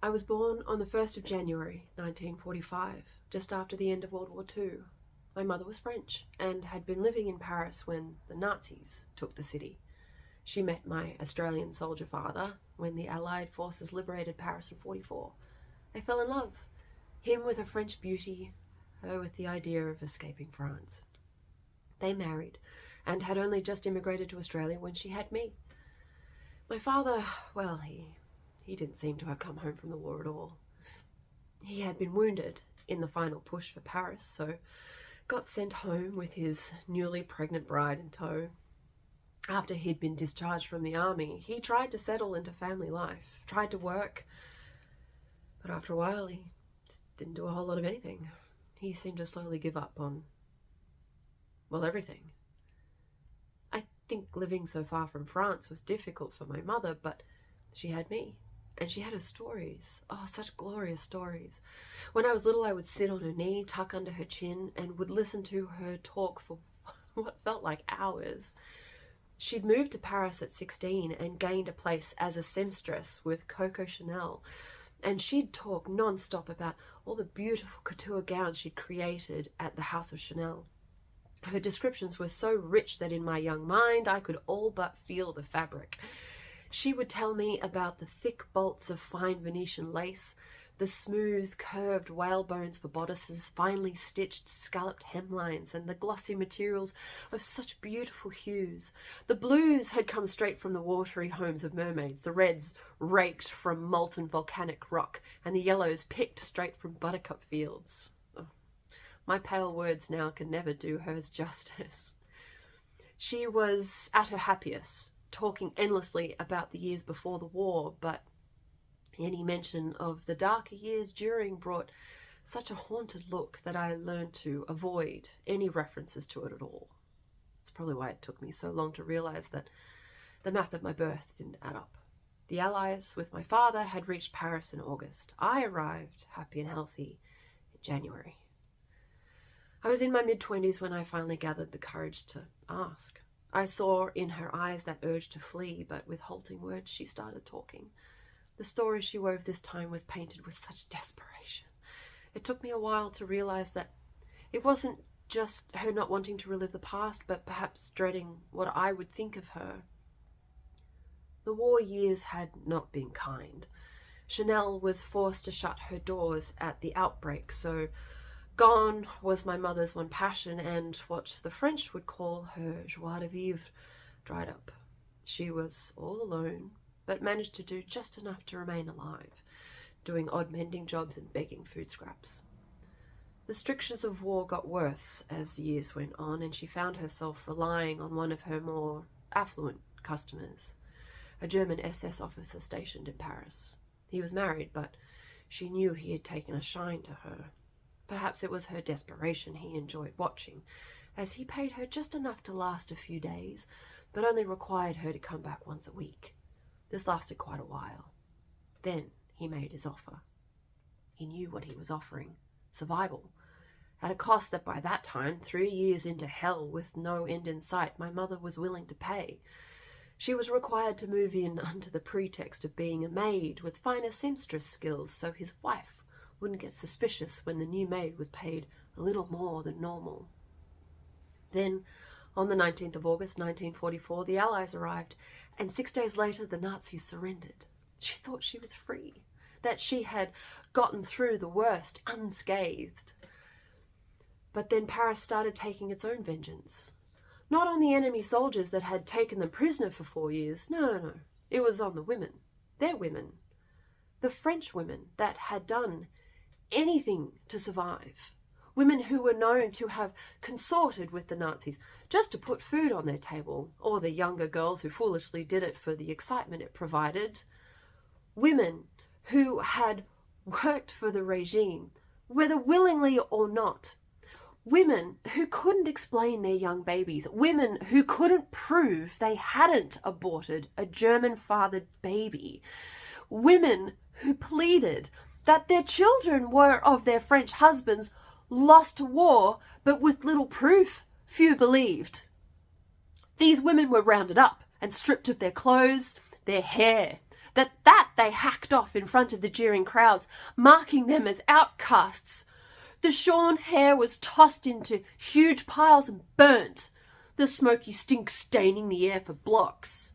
I was born on the 1st of January 1945, just after the end of World War II. My mother was French and had been living in Paris when the Nazis took the city. She met my Australian soldier father when the Allied forces liberated Paris in 44. They fell in love, him with a French beauty, her with the idea of escaping France. They married and had only just immigrated to Australia when she had me. My father, well, he didn't seem to have come home from the war at all. He had been wounded in the final push for Paris, so got sent home with his newly pregnant bride in tow. After he'd been discharged from the army, he tried to settle into family life, tried to work, but after a while he just didn't do a whole lot of anything. He seemed to slowly give up on, well, everything. I think living so far from France was difficult for my mother, but she had me. And she had her stories. Oh, such glorious stories. When I was little, I would sit on her knee, tuck under her chin, and would listen to her talk for what felt like hours. She'd moved to Paris at 16 and gained a place as a seamstress with Coco Chanel. And she'd talk non-stop about all the beautiful couture gowns she'd created at the House of Chanel. Her descriptions were so rich that in my young mind, I could all but feel the fabric. She would tell me about the thick bolts of fine Venetian lace, the smooth, curved whalebones for bodices, finely stitched scalloped hemlines, and the glossy materials of such beautiful hues. The blues had come straight from the watery homes of mermaids, the reds raked from molten volcanic rock, and the yellows picked straight from buttercup fields. Oh, my pale words now can never do hers justice. She was at her happiest, talking endlessly about the years before the war, but any mention of the darker years during brought such a haunted look that I learned to avoid any references to it at all. It's probably why it took me so long to realize that the math of my birth didn't add up. The Allies with my father had reached Paris in August. I arrived, happy and healthy, in January. I was in my mid-20s when I finally gathered the courage to ask. I saw in her eyes that urge to flee, but with halting words she started talking. The story she wove this time was painted with such desperation. It took me a while to realize that it wasn't just her not wanting to relive the past, but perhaps dreading what I would think of her. The war years had not been kind. Chanel was forced to shut her doors at the outbreak, so gone was my mother's one passion, and what the French would call her joie de vivre dried up. She was all alone, but managed to do just enough to remain alive, doing odd mending jobs and begging food scraps. The strictures of war got worse as the years went on, and she found herself relying on one of her more affluent customers, a German SS officer stationed in Paris. He was married, but she knew he had taken a shine to her. Perhaps it was her desperation he enjoyed watching, as he paid her just enough to last a few days, but only required her to come back once a week. This lasted quite a while. Then he made his offer. He knew what he was offering: survival, at a cost that by that time, 3 years into hell with no end in sight, my mother was willing to pay. She was required to move in under the pretext of being a maid with finer seamstress skills, so his wife wouldn't get suspicious when the new maid was paid a little more than normal. Then, on the 19th of August 1944, the Allies arrived, and 6 days later the Nazis surrendered. She thought she was free, that she had gotten through the worst unscathed. But then Paris started taking its own vengeance. Not on the enemy soldiers that had taken them prisoner for 4 years, no. It was on the women, their women, the French women that had done anything to survive. Women who were known to have consorted with the Nazis just to put food on their table, or the younger girls who foolishly did it for the excitement it provided. Women who had worked for the regime, whether willingly or not. Women who couldn't explain their young babies. Women who couldn't prove they hadn't aborted a German-fathered baby. Women who pleaded that their children were of their French husbands, lost to war, but with little proof, few believed. These women were rounded up and stripped of their clothes, their hair, That they hacked off in front of the jeering crowds, marking them as outcasts. The shorn hair was tossed into huge piles and burnt, the smoky stink staining the air for blocks.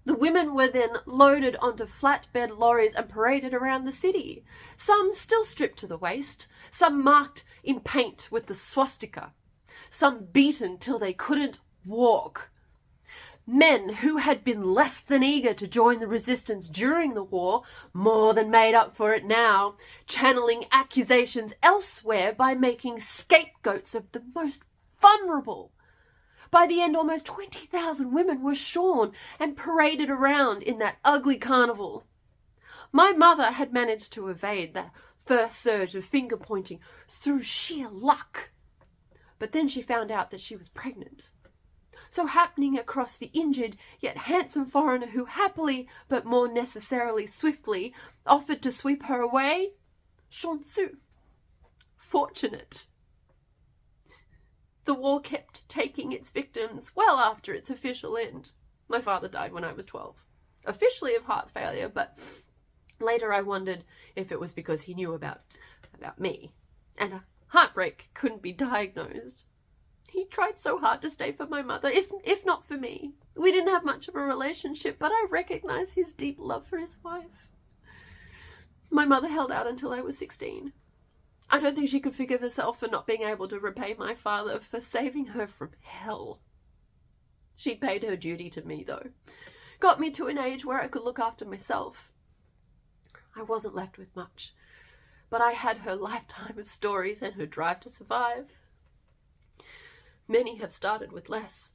The women were then loaded onto flatbed lorries and paraded around the city, some still stripped to the waist, some marked in paint with the swastika, some beaten till they couldn't walk. Men who had been less than eager to join the resistance during the war more than made up for it now, channeling accusations elsewhere by making scapegoats of the most vulnerable. By the end, almost 20,000 women were shorn and paraded around in that ugly carnival. My mother had managed to evade that first surge of finger-pointing through sheer luck. But then she found out that she was pregnant. So happening across the injured yet handsome foreigner who happily, but more necessarily swiftly, offered to sweep her away, chanceux, fortunate. The war kept taking its victims well after its official end. My father died when I was 12, officially of heart failure, but later I wondered if it was because he knew about me, and a heartbreak couldn't be diagnosed. He tried so hard to stay for my mother, if not for me. We didn't have much of a relationship, but I recognise his deep love for his wife. My mother held out until I was 16. I don't think she could forgive herself for not being able to repay my father for saving her from hell. She paid her duty to me, though. Got me to an age where I could look after myself. I wasn't left with much, but I had her lifetime of stories and her drive to survive. Many have started with less.